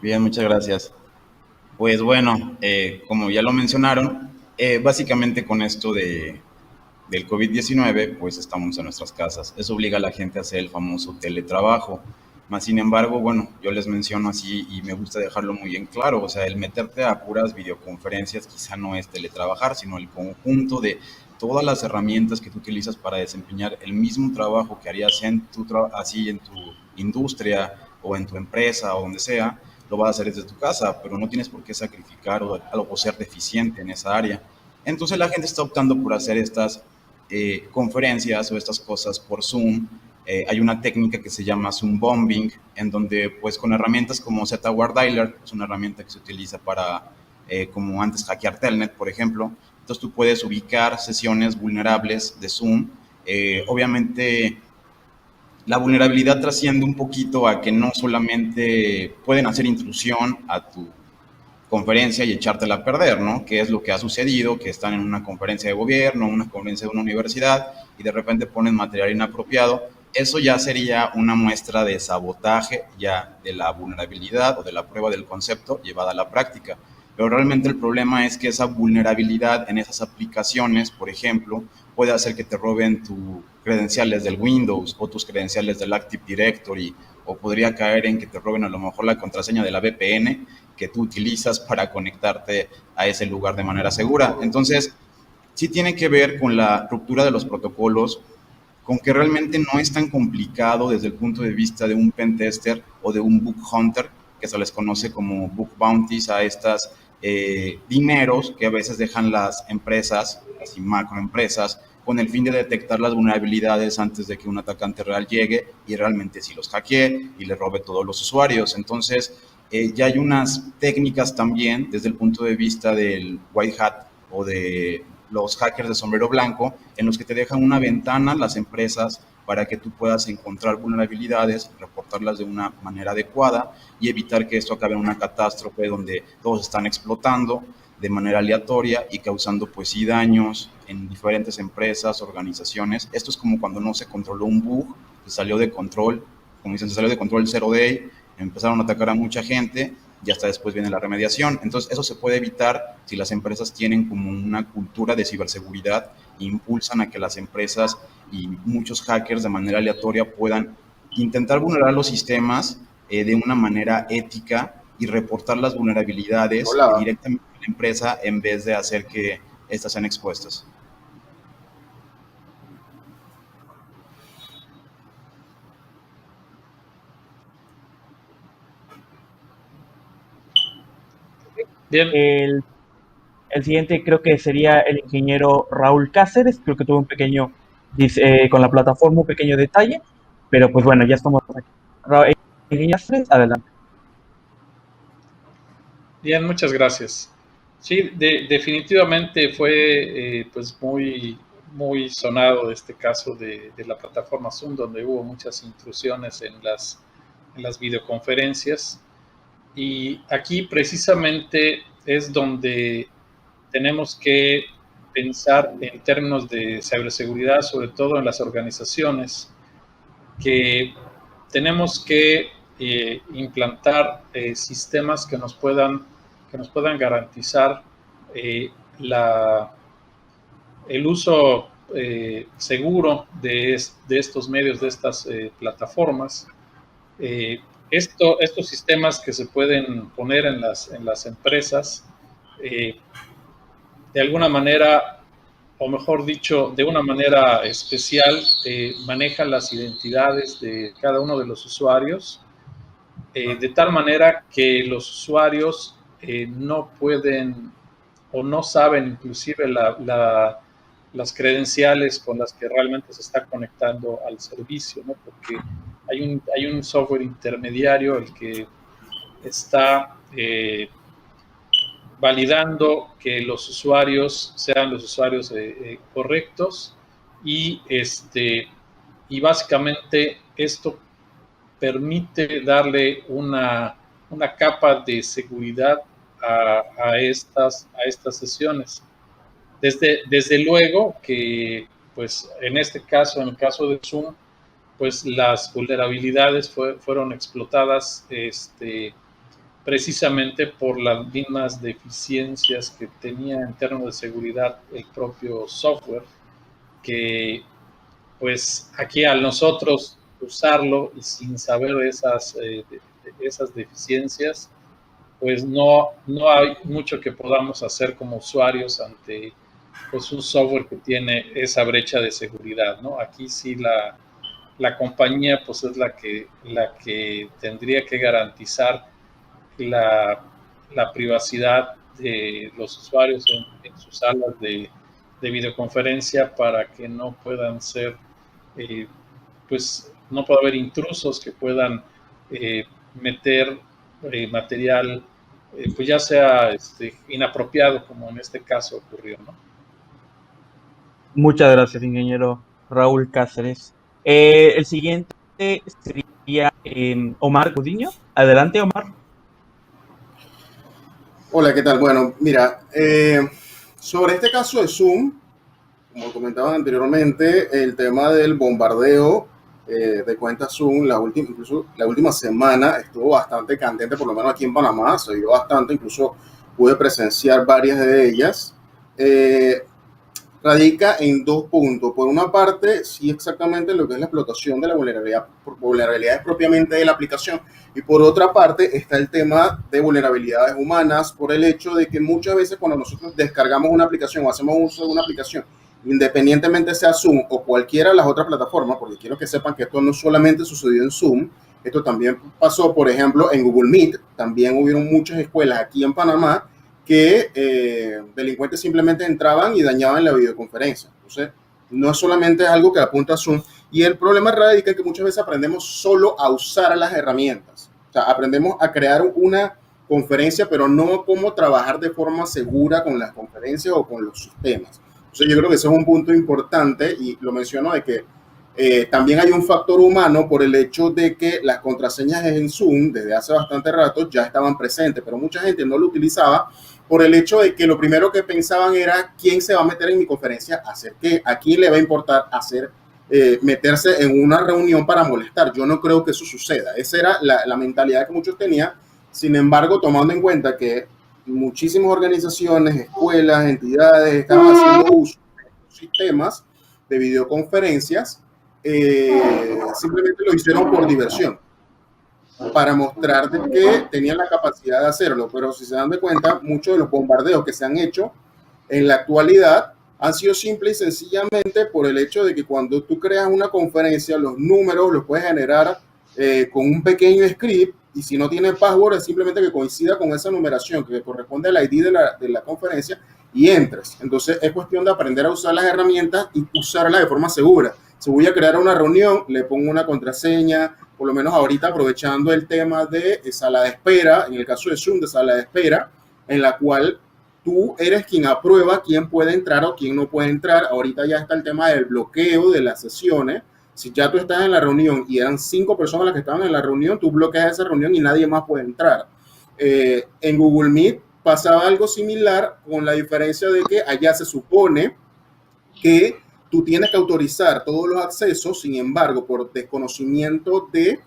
Bien, muchas gracias. Pues bueno, como ya lo mencionaron, básicamente con esto del COVID-19, pues estamos en nuestras casas. Eso obliga a la gente a hacer el famoso teletrabajo. Más sin embargo, bueno, yo les menciono así y me gusta dejarlo muy en claro, o sea, el meterte a puras videoconferencias quizá no es teletrabajar, sino el conjunto de todas las herramientas que tú utilizas para desempeñar el mismo trabajo que harías así en tu industria o en tu empresa o donde sea, lo vas a hacer desde tu casa, pero no tienes por qué sacrificar o ser deficiente en esa área. Entonces la gente está optando por hacer estas conferencias o estas cosas por Zoom. Hay una técnica que se llama Zoom Bombing, en donde pues con herramientas como ZWarDialer, es una herramienta que se utiliza para, como antes, hackear Telnet, por ejemplo. Entonces tú puedes ubicar sesiones vulnerables de Zoom. Obviamente la vulnerabilidad trasciende un poquito a que no solamente pueden hacer intrusión a tu conferencia y echártela a perder, ¿no? Que es lo que ha sucedido, que están en una conferencia de gobierno, una conferencia de una universidad y de repente ponen material inapropiado. Eso ya sería una muestra de sabotaje ya de la vulnerabilidad o de la prueba del concepto llevada a la práctica. Pero realmente el problema es que esa vulnerabilidad en esas aplicaciones, por ejemplo, puede hacer que te roben tus credenciales del Windows o tus credenciales del Active Directory, o podría caer en que te roben a lo mejor la contraseña de la VPN que tú utilizas para conectarte a ese lugar de manera segura. Entonces, sí tiene que ver con la ruptura de los protocolos, con que realmente no es tan complicado desde el punto de vista de un pentester o de un bug hunter, que se les conoce como bug bounties a estas dineros que a veces dejan las empresas, así macroempresas, con el fin de detectar las vulnerabilidades antes de que un atacante real llegue y realmente sí los hackee y le robe todos los usuarios. Entonces, ya hay unas técnicas también desde el punto de vista del white hat o de los hackers de sombrero blanco, en los que te dejan una ventana las empresas para que tú puedas encontrar vulnerabilidades, reportarlas de una manera adecuada y evitar que esto acabe en una catástrofe donde todos están explotando de manera aleatoria y causando pues sí daños en diferentes empresas, organizaciones. Esto es como cuando no se controló un bug, se salió de control, como dicen, se salió de control el zero day, empezaron a atacar a mucha gente y hasta después viene la remediación. Entonces eso se puede evitar si las empresas tienen como una cultura de ciberseguridad e impulsan a que las empresas y muchos hackers de manera aleatoria puedan intentar vulnerar los sistemas de una manera ética y reportar las vulnerabilidades directamente a la empresa en vez de hacer que estas sean expuestas. Bien. El siguiente creo que sería el ingeniero Raúl Cáceres. Creo que tuvo un pequeño, con la plataforma, un pequeño detalle. Pero pues bueno, ya estamos aquí. Ingeniero Cáceres, adelante. Bien, muchas gracias. Sí, definitivamente fue pues muy sonado este caso de la plataforma Zoom, donde hubo muchas intrusiones en las videoconferencias. Y aquí precisamente es donde tenemos que pensar en términos de ciberseguridad, sobre todo en las organizaciones, que tenemos que implantar sistemas que nos puedan garantizar el uso seguro de estos medios, de estas plataformas. Estos sistemas que se pueden poner en las empresas, de alguna manera, o mejor dicho, de una manera especial, manejan las identidades de cada uno de los usuarios, de tal manera que los usuarios no pueden o no saben inclusive las credenciales con las que realmente se está conectando al servicio, ¿no? Porque hay un software intermediario el que está validando que los usuarios sean los usuarios correctos y básicamente esto permite darle una capa de seguridad a estas sesiones. Desde luego que, pues, en este caso, en el caso de Zoom, pues las vulnerabilidades fueron explotadas precisamente por las mismas deficiencias que tenía en términos de seguridad el propio software, que pues aquí al nosotros usarlo y sin saber esas deficiencias, pues no hay mucho que podamos hacer como usuarios ante pues un software que tiene esa brecha de seguridad, ¿no? Aquí sí la compañía pues es la que tendría que garantizar la privacidad de los usuarios en sus salas de videoconferencia para que no puedan ser, pues no puede haber intrusos que puedan meter material, pues ya sea inapropiado, como en este caso ocurrió, ¿no? Muchas gracias, ingeniero Raúl Cáceres. El siguiente sería Omar Gudiño. Adelante, Omar. Hola, ¿qué tal? Bueno, mira, sobre este caso de Zoom, como comentaban anteriormente, el tema del bombardeo de cuentas Zoom, incluso la última semana estuvo bastante candente, por lo menos aquí en Panamá, se vio bastante, incluso pude presenciar varias de ellas. Radica en dos puntos. Por una parte, sí, exactamente lo que es la explotación de la vulnerabilidades propiamente de la aplicación. Y por otra parte, está el tema de vulnerabilidades humanas, por el hecho de que muchas veces cuando nosotros descargamos una aplicación o hacemos uso de una aplicación, independientemente sea Zoom o cualquiera de las otras plataformas, porque quiero que sepan que esto no solamente sucedió en Zoom, esto también pasó, por ejemplo, en Google Meet. También hubieron muchas escuelas aquí en Panamá que delincuentes simplemente entraban y dañaban la videoconferencia. Entonces, no solamente es algo que apunta a Zoom. Y el problema radica en que muchas veces aprendemos solo a usar las herramientas. O sea, aprendemos a crear una conferencia, pero no cómo trabajar de forma segura con las conferencias o con los sistemas. Entonces, yo creo que ese es un punto importante y lo menciono de que también hay un factor humano por el hecho de que las contraseñas en Zoom desde hace bastante rato ya estaban presentes, pero mucha gente no lo utilizaba por el hecho de que lo primero que pensaban era quién se va a meter en mi conferencia, hacer qué, a quién le va a importar meterse en una reunión para molestar. Yo no creo que eso suceda. Esa era la mentalidad que muchos tenían. Sin embargo, tomando en cuenta que muchísimas organizaciones, escuelas, entidades estaban haciendo uso de estos sistemas de videoconferencias, simplemente lo hicieron por diversión, para mostrar de que tenían la capacidad de hacerlo. Pero si se dan de cuenta, muchos de los bombardeos que se han hecho en la actualidad han sido simple y sencillamente por el hecho de que cuando tú creas una conferencia, los números los puedes generar con un pequeño script, y si no tiene password es simplemente que coincida con esa numeración que corresponde al ID de la conferencia y entres. Entonces es cuestión de aprender a usar las herramientas y usarlas de forma segura. Si voy a crear una reunión, le pongo una contraseña, por lo menos ahorita aprovechando el tema de sala de espera, en el caso de Zoom, de sala de espera, en la cual tú eres quien aprueba quién puede entrar o quién no puede entrar. Ahorita ya está el tema del bloqueo de las sesiones. Si ya tú estás en la reunión y eran 5 personas las que estaban en la reunión, tú bloqueas esa reunión y nadie más puede entrar. En Google Meet pasaba algo similar, con la diferencia de que allá se supone que tú tienes que autorizar todos los accesos. Sin embargo, por desconocimiento de,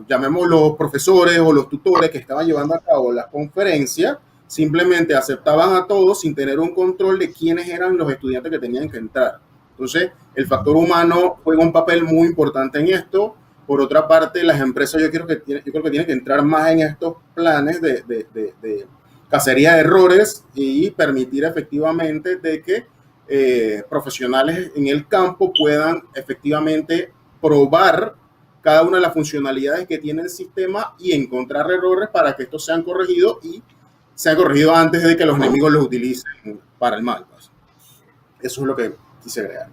llamémoslo, profesores o los tutores que estaban llevando a cabo la conferencia, simplemente aceptaban a todos sin tener un control de quiénes eran los estudiantes que tenían que entrar. Entonces, el factor humano juega un papel muy importante en esto. Por otra parte, las empresas yo creo que tienen que entrar más en estos planes de cacería de errores y permitir efectivamente de que profesionales en el campo puedan efectivamente probar cada una de las funcionalidades que tiene el sistema y encontrar errores para que estos sean corregidos y sean corregidos antes de que los enemigos los utilicen para el mal. Eso es lo que quise agregar.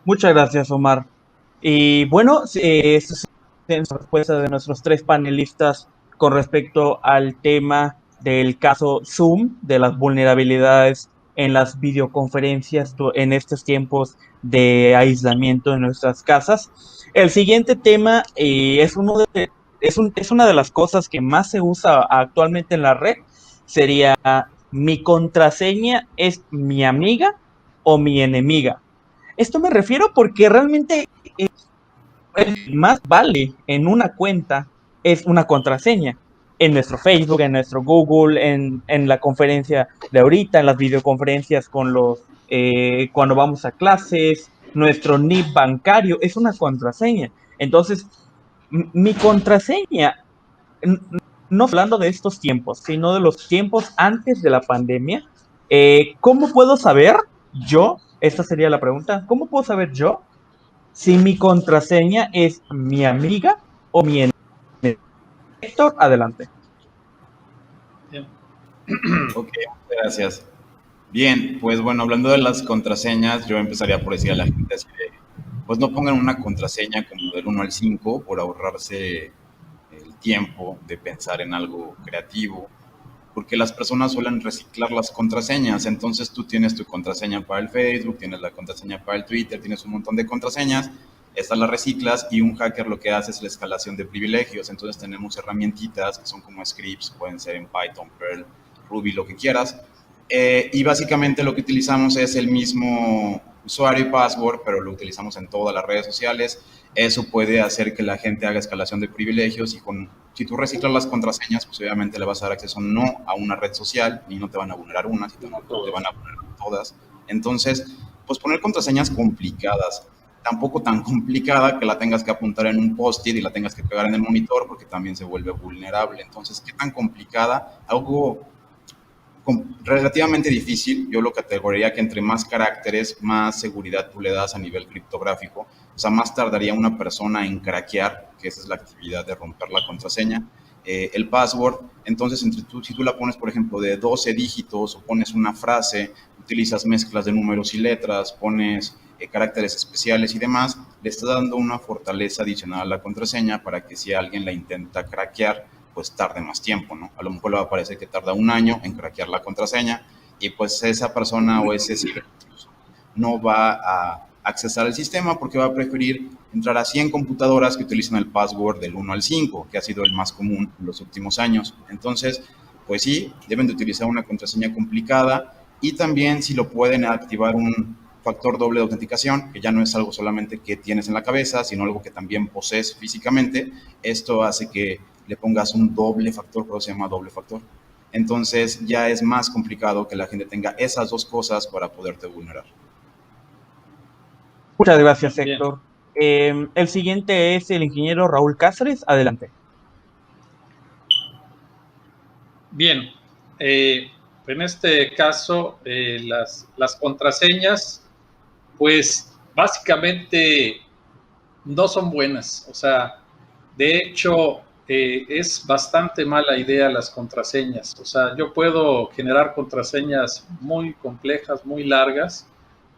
Muchas gracias, Omar. Y bueno, esta es la respuesta de nuestros 3 panelistas con respecto al tema del caso Zoom, de las vulnerabilidades en las videoconferencias en estos tiempos de aislamiento en nuestras casas. El siguiente tema es una de las cosas que más se usa actualmente en la red. Sería: mi contraseña es mi amiga o mi enemiga. Esto me refiero porque realmente el más vale en una cuenta es una contraseña. en nuestro Facebook, en nuestro Google, en la conferencia de ahorita, en las videoconferencias con cuando vamos a clases, nuestro NIP bancario, es una contraseña. Entonces, mi contraseña, no hablando de estos tiempos, sino de los tiempos antes de la pandemia, ¿cómo puedo saber yo, esta sería la pregunta, ¿cómo puedo saber yo si mi contraseña es mi amiga o mi enemigo? Héctor, adelante. Bien. Ok, gracias. Bien, pues bueno, hablando de las contraseñas, yo empezaría por decir a la gente así de, pues no pongan una contraseña como del 1 al 5 por ahorrarse el tiempo de pensar en algo creativo, porque las personas suelen reciclar las contraseñas. Entonces tú tienes tu contraseña para el Facebook, tienes la contraseña para el Twitter, tienes un montón de contraseñas, estas las reciclas y un hacker lo que hace es la escalación de privilegios. Entonces tenemos herramientitas que son como scripts, pueden ser en Python, Perl, Ruby, lo que quieras. Y básicamente lo que utilizamos es el mismo usuario y password, pero lo utilizamos en todas las redes sociales. Eso puede hacer que la gente haga escalación de privilegios y si tú reciclas las contraseñas, pues obviamente le vas a dar acceso no a una red social, ni no te van a vulnerar una, sino te van a vulnerar todas. Entonces, pues poner contraseñas complicadas, tampoco tan complicada que la tengas que apuntar en un post-it y la tengas que pegar en el monitor porque también se vuelve vulnerable. Entonces, ¿qué tan complicada? Algo relativamente difícil. Yo lo categorizaría que entre más caracteres, más seguridad tú le das a nivel criptográfico. O sea, más tardaría una persona en craquear, que esa es la actividad de romper la contraseña, el password. Entonces, si tú la pones, por ejemplo, de 12 dígitos o pones una frase, utilizas mezclas de números y letras, pones caracteres especiales y demás, le estás dando una fortaleza adicional a la contraseña para que si alguien la intenta craquear, pues tarde más tiempo, ¿no? A lo mejor le va a parecer que tarda un año en craquear la contraseña y pues esa persona o ese ciber no va a accesar al sistema porque va a preferir entrar a 100 computadoras que utilizan el password del 1 al 5, que ha sido el más común en los últimos años. Entonces, pues sí, deben de utilizar una contraseña complicada y también si lo pueden activar un factor doble de autenticación, que ya no es algo solamente que tienes en la cabeza, sino algo que también posees físicamente. Esto hace que le pongas un doble factor, pero se llama doble factor. Entonces ya es más complicado que la gente tenga esas dos cosas para poderte vulnerar. Muchas gracias, Héctor. El siguiente es el ingeniero Raúl Cáceres. Adelante. Bien. En este caso, las contraseñas, pues básicamente no son buenas. O sea, de hecho, es bastante mala idea las contraseñas. O sea, yo puedo generar contraseñas muy complejas, muy largas,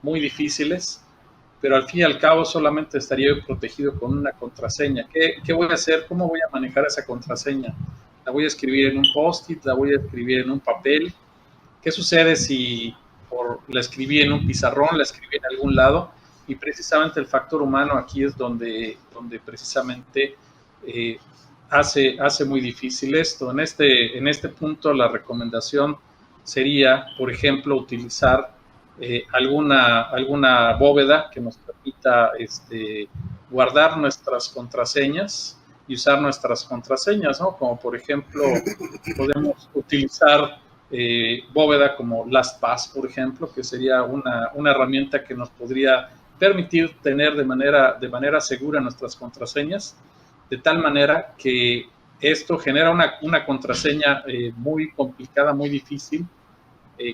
muy difíciles, pero al fin y al cabo solamente estaría protegido con una contraseña. ¿Qué voy a hacer? ¿Cómo voy a manejar esa contraseña? ¿La voy a escribir en un post-it? ¿La voy a escribir en un papel? ¿Qué sucede si la escribí en un pizarrón, la escribí en algún lado? Y precisamente el factor humano aquí es donde precisamente hace muy difícil esto. En este punto la recomendación sería, por ejemplo, utilizar alguna bóveda que nos permita guardar nuestras contraseñas y usar nuestras contraseñas, ¿no? Como por ejemplo, podemos utilizar bóveda como LastPass, por ejemplo, que sería una herramienta que nos podría permitir tener de manera segura nuestras contraseñas, de tal manera que esto genera una contraseña muy complicada, muy difícil,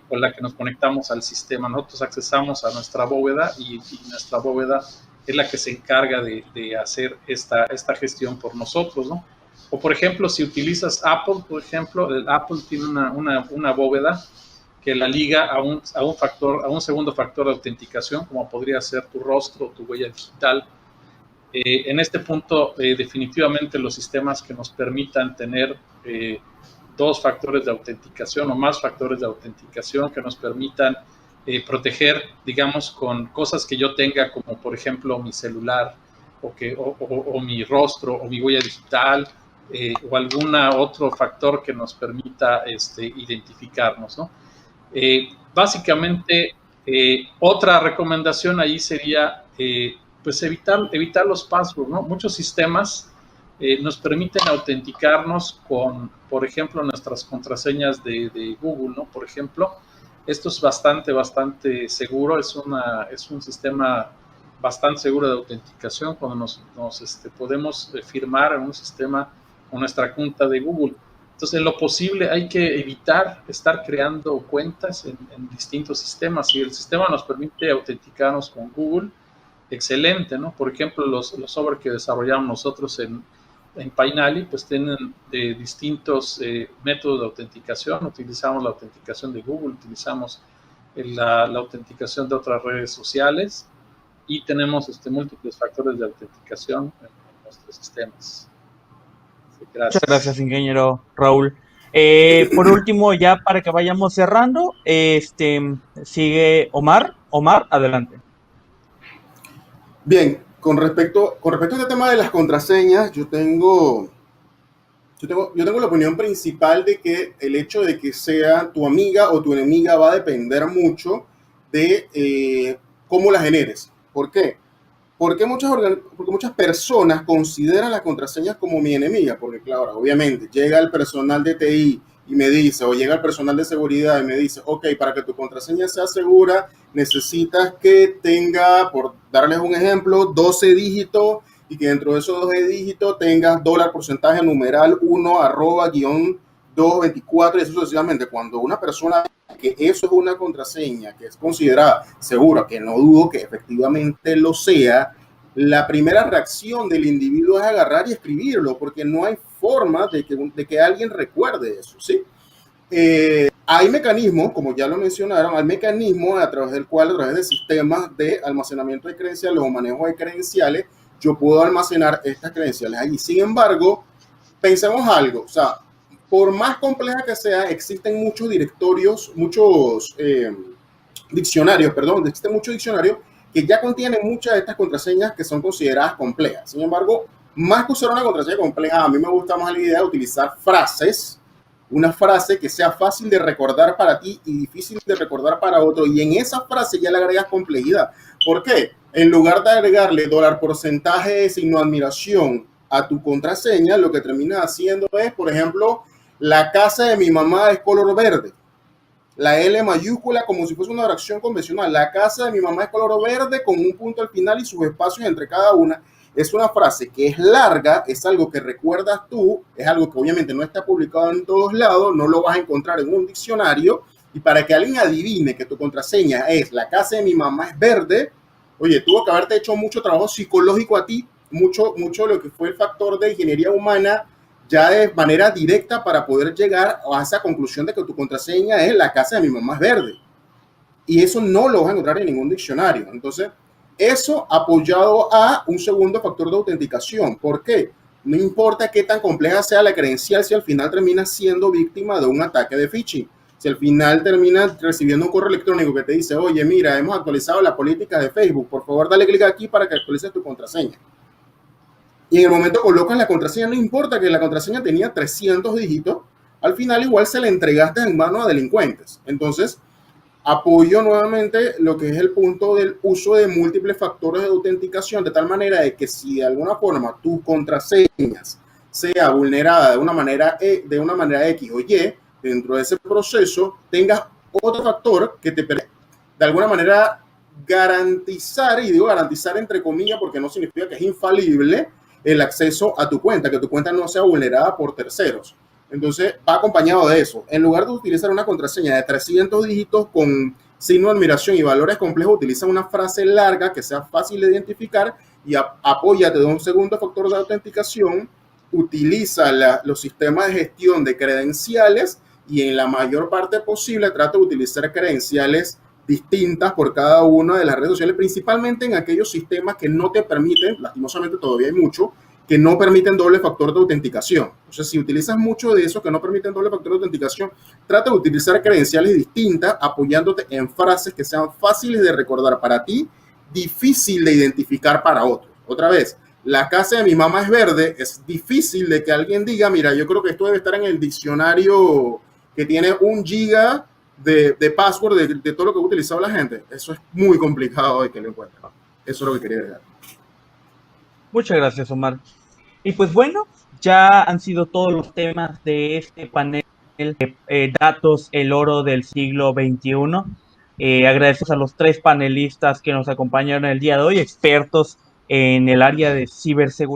con la que nos conectamos al sistema. Nosotros accesamos a nuestra bóveda y nuestra bóveda es la que se encarga de hacer esta gestión por nosotros, ¿no? O por ejemplo, si utilizas Apple, por ejemplo, el Apple tiene una bóveda que la liga a un segundo factor de autenticación, como podría ser tu rostro o tu huella digital. En este punto, definitivamente los sistemas que nos permitan tener dos factores de autenticación o más factores de autenticación que nos permitan proteger, digamos, con cosas que yo tenga, como por ejemplo mi celular o mi rostro o mi huella digital, o algún otro factor que nos permita identificarnos, ¿no? Básicamente, otra recomendación ahí sería pues evitar los passwords, ¿no? Muchos sistemas nos permiten autenticarnos con, por ejemplo, nuestras contraseñas de Google, ¿no? Por ejemplo, esto es bastante seguro, es un sistema bastante seguro de autenticación cuando nos podemos firmar en un sistema con nuestra cuenta de Google. Entonces, en lo posible hay que evitar estar creando cuentas en distintos sistemas. Si el sistema nos permite autenticarnos con Google, excelente, ¿no? Por ejemplo, los software que desarrollamos nosotros en Painali, pues tienen distintos métodos de autenticación. Utilizamos la autenticación de Google, utilizamos la autenticación de otras redes sociales y tenemos múltiples factores de autenticación en nuestros sistemas. Muchas gracias, ingeniero Raúl. Por último, ya para que vayamos cerrando, sigue Omar. Omar, adelante. Bien, con respecto a este tema de las contraseñas, yo tengo la opinión principal de que el hecho de que sea tu amiga o tu enemiga va a depender mucho de cómo la generes. ¿Por qué? Porque muchas personas consideran las contraseñas como mi enemiga, porque claro, obviamente llega el personal de TI y me dice, o llega el personal de seguridad y me dice, ok, para que tu contraseña sea segura, necesitas que tenga, por darles un ejemplo, 12 dígitos y que dentro de esos 12 dígitos tengas $, numeral 1, @-224 y eso sucesivamente. Cuando una persona que eso es una contraseña que es considerada segura, que no dudo que efectivamente lo sea, la primera reacción del individuo es agarrar y escribirlo, porque no hay forma de que alguien recuerde eso, ¿sí? Hay mecanismos, como ya lo mencionaron, hay mecanismos a través del cual, a través de sistemas de almacenamiento de credenciales o manejo de credenciales, yo puedo almacenar estas credenciales allí. Sin embargo, pensemos algo, o sea, por más compleja que sea, existen muchos directorios, existen muchos diccionarios que ya contienen muchas de estas contraseñas que son consideradas complejas. Sin embargo, más que usar una contraseña compleja, a mí me gusta más la idea de utilizar frases, una frase que sea fácil de recordar para ti y difícil de recordar para otro, y en esa frase ya le agregas complejidad. ¿Por qué? En lugar de agregarle $porcentaje de signo de admiración a tu contraseña, lo que terminas haciendo es, por ejemplo, la casa de mi mamá es color verde. La L mayúscula como si fuese una oración convencional. La casa de mi mamá es color verde con un punto al final y sus espacios entre cada una. Es una frase que es larga, es algo que recuerdas tú, es algo que obviamente no está publicado en todos lados, no lo vas a encontrar en un diccionario. Y para que alguien adivine que tu contraseña es la casa de mi mamá es verde, oye, tuvo que haberte hecho mucho trabajo psicológico a ti, mucho lo que fue el factor de ingeniería humana ya de manera directa para poder llegar a esa conclusión de que tu contraseña es la casa de mi mamá es verde. Y eso no lo vas a encontrar en ningún diccionario. Entonces, eso apoyado a un segundo factor de autenticación. ¿Por qué? No importa qué tan compleja sea la credencial, si al final termina siendo víctima de un ataque de phishing. Si al final termina recibiendo un correo electrónico que te dice, oye, mira, hemos actualizado la política de Facebook, por favor dale clic aquí para que actualices tu contraseña. Y en el momento colocas la contraseña, no importa que la contraseña tenía 300 dígitos, al final igual se le entregaste en manos a delincuentes. Entonces, apoyo nuevamente lo que es el punto del uso de múltiples factores de autenticación, de tal manera de que si de alguna forma tus contraseñas sea vulnerada de una manera X o Y, dentro de ese proceso tengas otro factor que te permite de alguna manera garantizar, y digo garantizar entre comillas porque no significa que es infalible, el acceso a tu cuenta, que tu cuenta no sea vulnerada por terceros. Entonces, va acompañado de eso. En lugar de utilizar una contraseña de 300 dígitos con signo de admiración y valores complejos, utiliza una frase larga que sea fácil de identificar y apóyate de un segundo factor de autenticación. Utiliza los sistemas de gestión de credenciales y en la mayor parte posible trata de utilizar credenciales distintas por cada una de las redes sociales, principalmente en aquellos sistemas que no te permiten, lastimosamente todavía hay mucho, que no permiten doble factor de autenticación. Entonces, si utilizas mucho de eso que no permiten doble factor de autenticación, trata de utilizar credenciales distintas, apoyándote en frases que sean fáciles de recordar para ti, difícil de identificar para otros. Otra vez, la casa de mi mamá es verde, es difícil de que alguien diga, mira, yo creo que esto debe estar en el diccionario que tiene 1 giga de password de todo lo que ha utilizado la gente. Eso es muy complicado de que lo encuentren. Eso es lo que quería decir. Muchas gracias, Omar. Y pues bueno, ya han sido todos los temas de este panel, Datos, el oro del siglo XXI. Agradecemos a los 3 panelistas que nos acompañaron el día de hoy, expertos en el área de ciberseguridad.